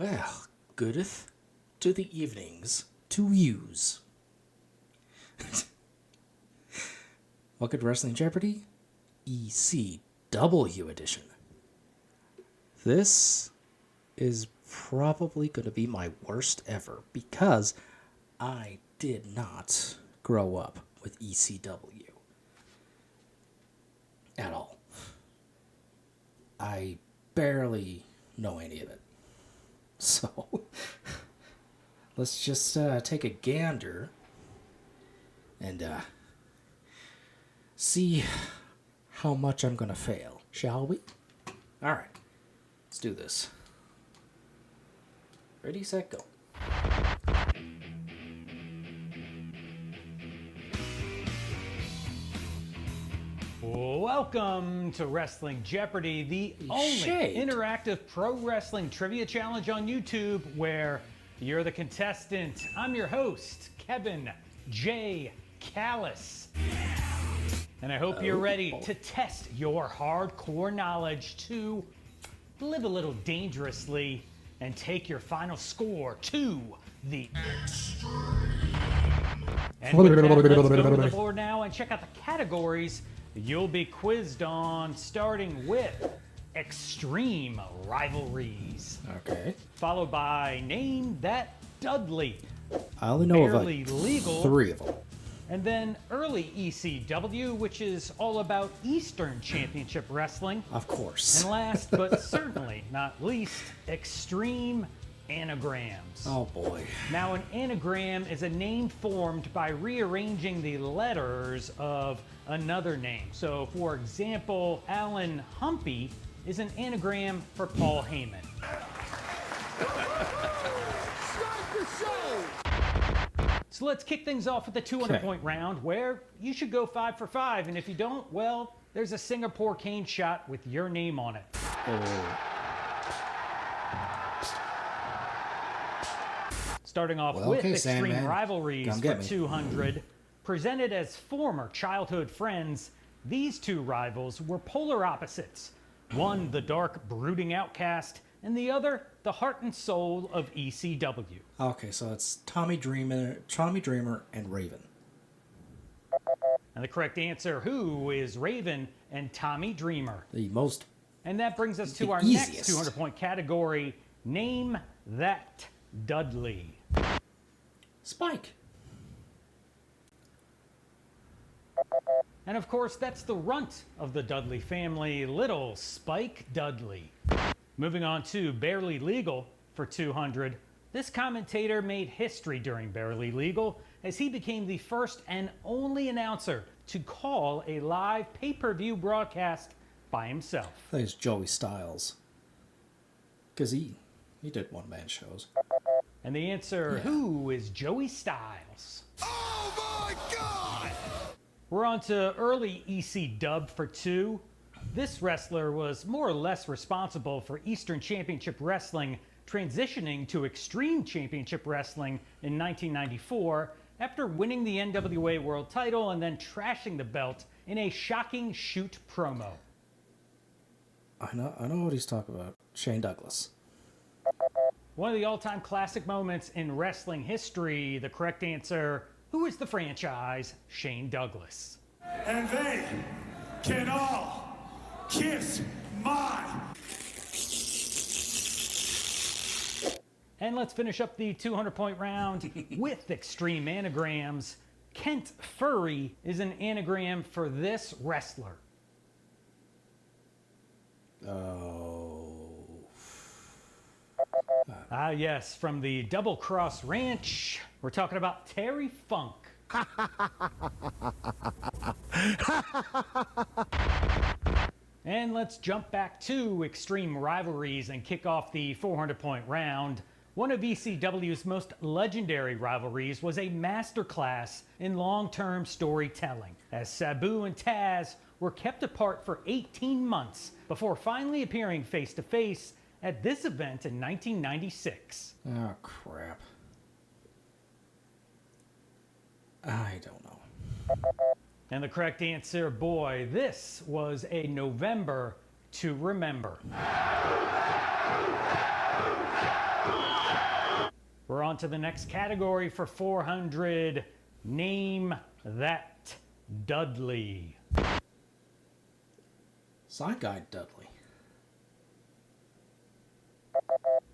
Well, goodeth to the evenings to use. Welcome to Wrestling Jeopardy, ECW edition. This is probably going to be my worst ever because I did not grow up with ECW at all. I barely know any of it. So, let's just take a gander and see how much I'm going to fail, shall we? All right, let's do this. Ready, set, go. Welcome to Wrestling Jeopardy, the only interactive pro wrestling trivia challenge on YouTube where you're the contestant. I'm your host, Kevin J. Callis. And I hope you're ready to test your hardcore knowledge to live a little dangerously and take your final score to the extreme. And with that, let's go to the board now and check out the categories you'll be quizzed on, starting with extreme rivalries. Okay. Followed by Name That Dudley. I only know of legal, 3 of them. And then early ECW, which is all about Eastern Championship Wrestling. Of course. And last but certainly not least, extreme anagrams. Oh boy. Now, an anagram is a name formed by rearranging the letters of another name. So, for example, Alan Humpy is an anagram for Paul Heyman. So let's kick things off with the 200-point round, where you should go 5 for 5, and if you don't, well, there's a Singapore cane shot with your name on it. Starting off with extreme rivalries for 200. Presented as former childhood friends, these two rivals were polar opposites. One, the dark, brooding outcast, and the other, the heart and soul of ECW. Okay, so it's Tommy Dreamer, and Raven. And the correct answer, who is Raven and Tommy Dreamer? And that brings us to our next 200-point category, Name That Dudley. Spike. And of course, that's the runt of the Dudley family, little Spike Dudley. Moving on to Barely Legal for 200. This commentator made history during Barely Legal as he became the first and only announcer to call a live pay-per-view broadcast by himself. I think it's Joey Styles. Because he did one-man shows. And the answer, who is Joey Styles? Oh my God! We're on to early EC Dub for 2. This wrestler was more or less responsible for Eastern Championship Wrestling transitioning to Extreme Championship Wrestling in 1994 after winning the NWA World title and then trashing the belt in a shocking shoot promo. I know what he's talking about. Shane Douglas. One of the all-time classic moments in wrestling history. The correct answer, who is the franchise? Shane Douglas. And they can all kiss my... And let's finish up the 200-point round with extreme anagrams. Kent Furry is an anagram for this wrestler. Yes, from the Double Cross Ranch, we're talking about Terry Funk. And let's jump back to extreme rivalries and kick off the 400-point round. One of ECW's most legendary rivalries was a masterclass in long-term storytelling, as Sabu and Taz were kept apart for 18 months before finally appearing face-to-face at this event in 1996. Oh, crap. I don't know. And the correct answer, boy, this was a November to remember. on to the next category for 400. Name that Dudley. Side Guy Dudley.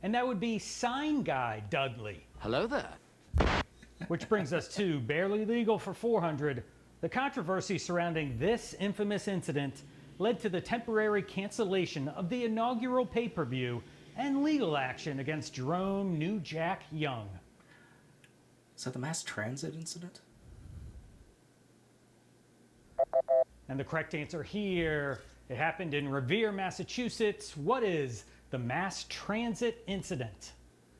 And that would be Sign Guy Dudley. Hello there. Which brings us to Barely Legal for 400. The controversy surrounding this infamous incident led to the temporary cancellation of the inaugural pay-per-view and legal action against Jerome New Jack Young. Is that the mass transit incident? And the correct answer here, it happened in Revere, Massachusetts. What is the mass transit incident?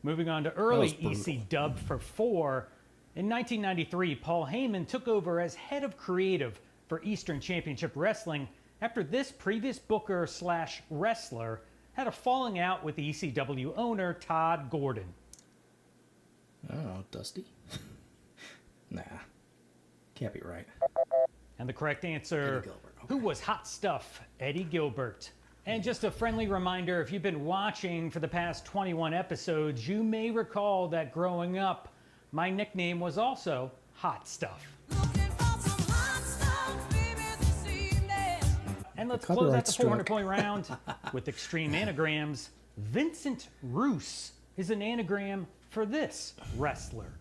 Moving on to early ECW for 4. In 1993, Paul Heyman took over as head of creative for Eastern Championship Wrestling after this previous booker / wrestler had a falling out with ECW owner Todd Gordon. I don't know, Dusty? Nah, can't be right. And the correct answer, Eddie Gilbert. Okay. Who was hot stuff? Eddie Gilbert. And just a friendly reminder, if you've been watching for the past 21 episodes, you may recall that growing up, my nickname was also Hot Stuff. And let's close out the 400-point round with extreme anagrams. Vincent Roos is an anagram for this wrestler.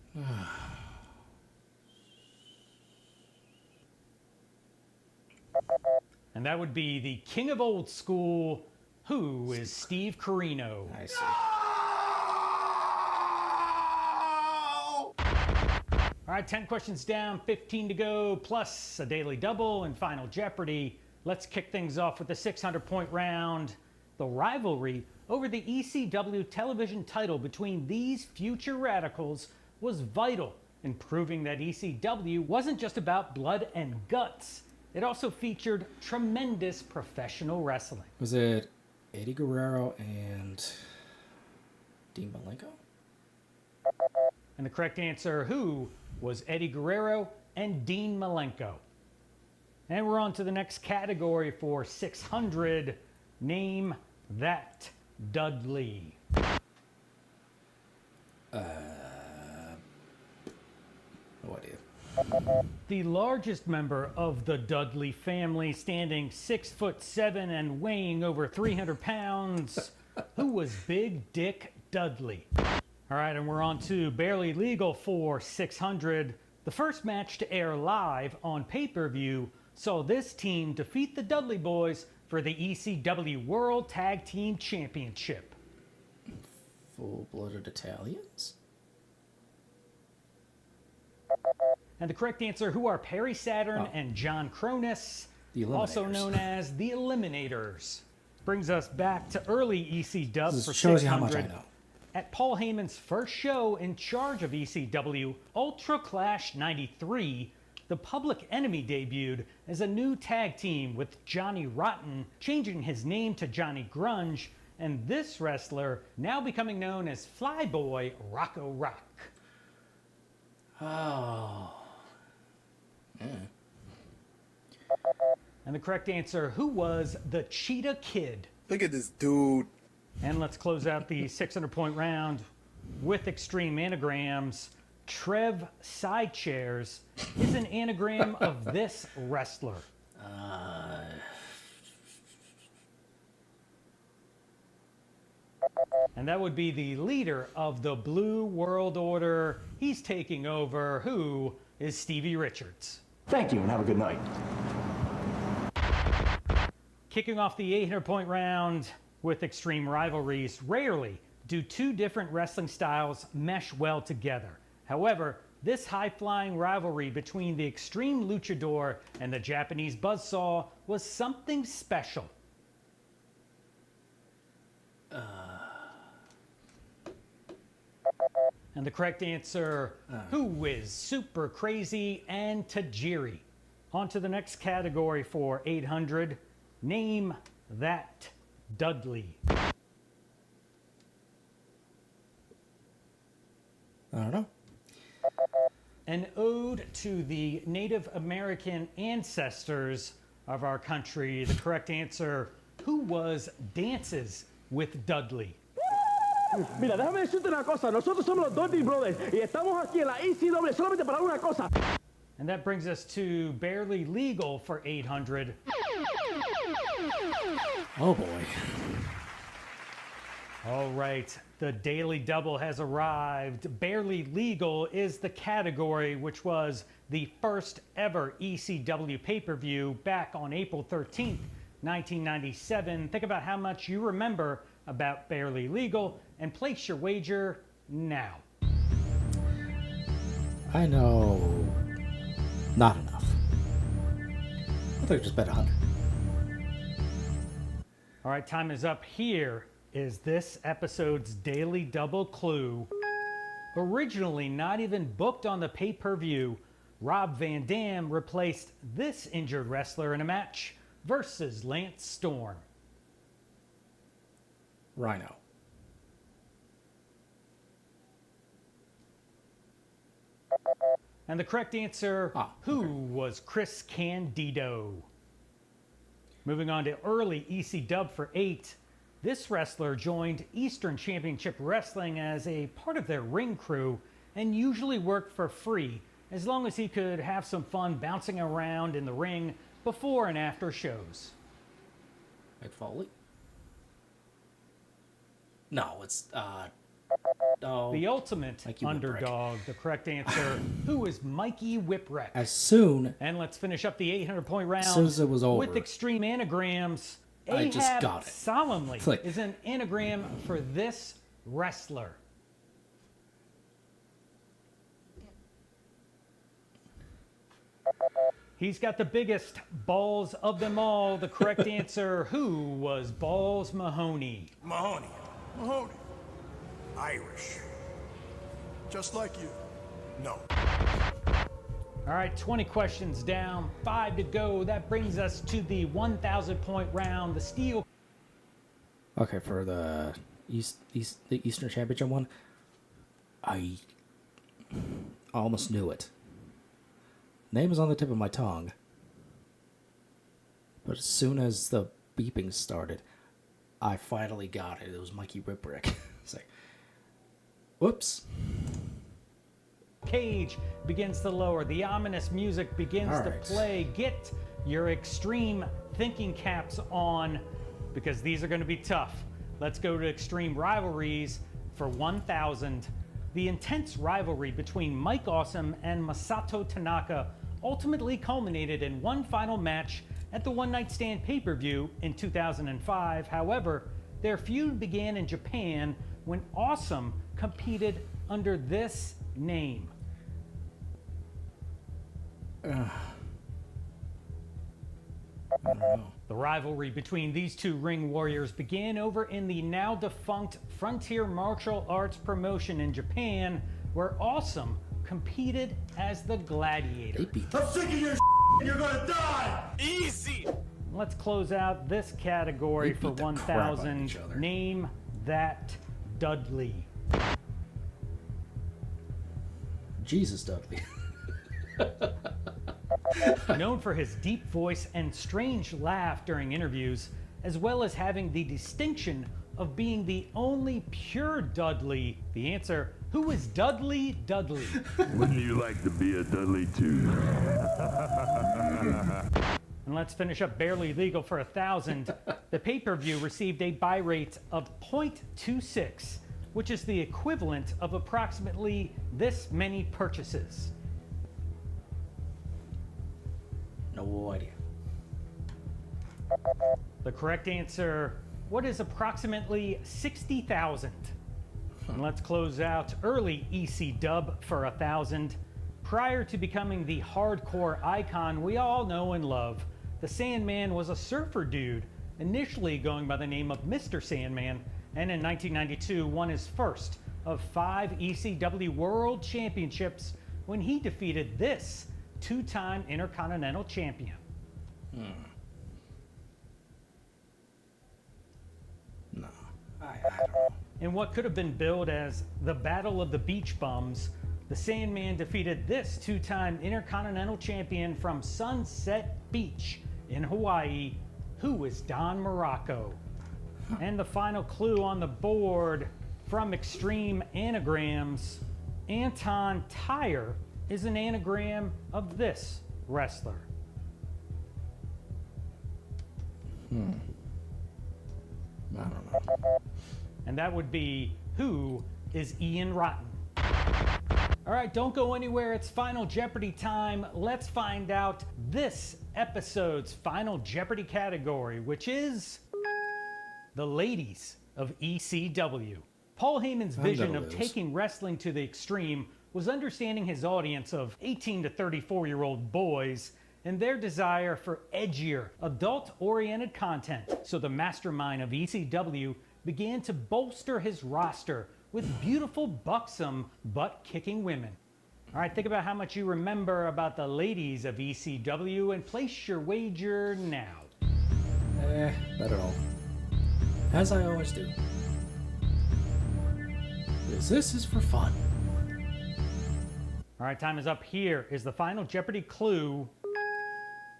And that would be the king of old school, who is Steve Corino. I see. All right, 10 questions down, 15 to go, plus a daily double and Final Jeopardy. Let's kick things off with the 600-point round. The rivalry over the ECW television title between these future radicals was vital in proving that ECW wasn't just about blood and guts. It also featured tremendous professional wrestling. Was it Eddie Guerrero and Dean Malenko? And the correct answer, who was Eddie Guerrero and Dean Malenko. And we're on to the next category for 600. Name that Dudley. No idea. The largest member of the Dudley family, standing 6'7" and weighing over 300 pounds, who was Big Dick Dudley. All right, and we're on to Barely Legal for 600. The first match to air live on pay-per-view saw this team defeat the Dudley Boys for the ECW World Tag Team Championship. Full-blooded Italians? And the correct answer, who are Perry Saturn and John Cronus, also known as the Eliminators. Brings us back to early ECW for 600. Shows you how much I know. At Paul Heyman's first show in charge of ECW, Ultra Clash 93, the Public Enemy debuted as a new tag team with Johnny Rotten changing his name to Johnny Grunge, and this wrestler now becoming known as Flyboy Rocco Rock. Oh. Yeah. And the correct answer, who was the Cheetah Kid? Look at this dude. And let's close out the 600-point round with extreme anagrams. Trev Sidechairs is an anagram of this wrestler. And that would be the leader of the Blue World Order. He's taking over. Who is Stevie Richards? Thank you and have a good night. Kicking off the 800-point round with extreme rivalries. Rarely do two different wrestling styles mesh well together. However, this high-flying rivalry between the Extreme Luchador and the Japanese Buzzsaw was something special. And the correct answer, who is Super Crazy and Tajiri? On to the next category for 800. Name that Dudley. I don't know. An ode to the Native American ancestors of our country. The correct answer, who was Dances with Dudley? Mira, déjame decirte una cosa. Nosotros somos los Dudley Brothers y estamos aquí en la ECW solamente para una cosa. And that brings us to Barely Legal for 800. Oh boy. All right, the Daily Double has arrived. Barely Legal is the category, which was the first ever ECW pay-per-view back on April 13th, 1997. Think about how much you remember about Barely Legal and place your wager now. I know not enough. I think just bet 100. All right, time is up. Here is this episode's Daily Double clue. Originally not even booked on the pay-per-view, Rob Van Dam replaced this injured wrestler in a match versus Lance Storm. Rhino. And the correct answer, who was Chris Candido? Moving on to early ECW for 8. This wrestler joined Eastern Championship Wrestling as a part of their ring crew and usually worked for free as long as he could have some fun bouncing around in the ring before and after shows. Mick Foley? No, it's The ultimate Mikey underdog. The correct answer, who is Mikey Whipwreck? As soon And let's finish up the 800-point round soon as it was over, with extreme anagrams. I just Ahab got it. Solemnly Click. is an anagram for this wrestler. He's got the biggest balls of them all. The correct answer, who was Balls Mahoney? Mahoney. Mahoney. Irish. Just like you. No. All right, 20 questions down, 5 to go. That brings us to the 1,000-point round. The steel. okay, for the Eastern Championship one, I almost knew it. Name is on the tip of my tongue, but as soon as the beeping started, I finally got it. It was Mikey Whipwreck. It's like, whoops. Cage begins to lower. The ominous music begins All to right. play. Get your extreme thinking caps on because these are going to be tough. Let's go to extreme rivalries for 1,000. The intense rivalry between Mike Awesome and Masato Tanaka ultimately culminated in one final match at the One Night Stand pay-per-view in 2005. However, their feud began in Japan when Awesome competed under this name. The rivalry between these two ring warriors began over in the now defunct Frontier Martial Arts promotion in Japan, where Awesome competed as the Gladiator. They beat I'm sick of your You're gonna die! Easy! Let's close out this category They for beat the crap out of 1,000. each other. Name that Dudley. Jesus Dudley. Known for his deep voice and strange laugh during interviews, as well as having the distinction of being the only pure Dudley. The answer, who is Dudley Dudley? Wouldn't you like to be a Dudley too? And let's finish up Barely Legal for 1,000. The pay-per-view received a buy rate of 0.26, which is the equivalent of approximately this many purchases. No idea. The correct answer, what is approximately 60,000? And let's close out early EC Dub for 1,000. Prior to becoming the hardcore icon we all know and love, the Sandman was a surfer dude, initially going by the name of Mr. Sandman, and in 1992 won his first of 5 ECW World Championships when he defeated this two-time Intercontinental Champion. No. I don't know. In what could have been billed as the Battle of the Beach Bums, the Sandman defeated this two-time Intercontinental Champion from Sunset Beach in Hawaii, who is Don Morocco. And the final clue on the board, From Extreme Anagrams, Anton Tyre is an anagram of this wrestler. I don't know. And that would be, who is Ian Rotten? All right, don't go anywhere. It's Final Jeopardy time. Let's find out this episode's Final Jeopardy category, which is the ladies of ECW. Paul Heyman's vision of taking wrestling to the extreme was understanding his audience of 18 to 34-year-old boys and their desire for edgier, adult-oriented content. So the mastermind of ECW began to bolster his roster with beautiful, buxom, butt-kicking women. All right, think about how much you remember about the ladies of ECW and place your wager now. Not at all. As I always do. Because this is for fun. All right, time is up. Here is the Final Jeopardy clue.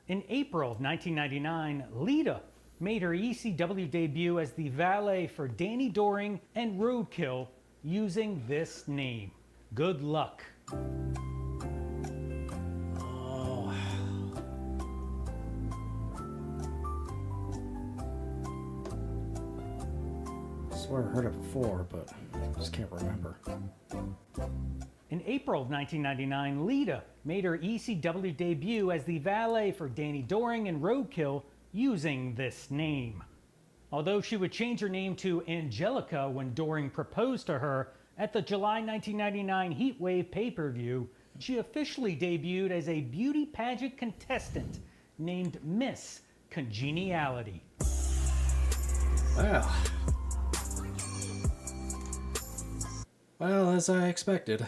In April of 1999, Lita made her ECW debut as the valet for Danny Doring and Roadkill using this name. Good luck. Oh. I swear I heard it before, but I just can't remember. In April of 1999, Lita made her ECW debut as the valet for Danny Doring and Roadkill using this name. Although she would change her name to Angelica when Doring proposed to her at the July 1999 Heatwave pay-per-view, she officially debuted as a beauty pageant contestant named Miss Congeniality. Well, as I expected.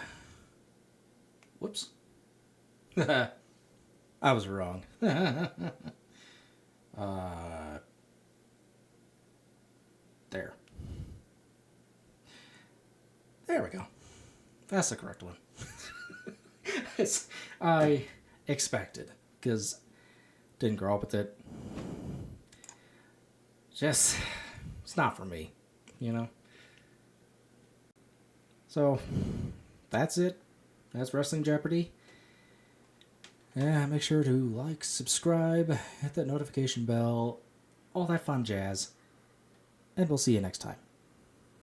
Whoops. I was wrong. There. There we go. That's the correct one. As I expected, because didn't grow up with it. Just, it's not for me, you know? So, that's it. That's Wrestling Jeopardy. Yeah, make sure to like, subscribe, hit that notification bell, all that fun jazz. And we'll see you next time.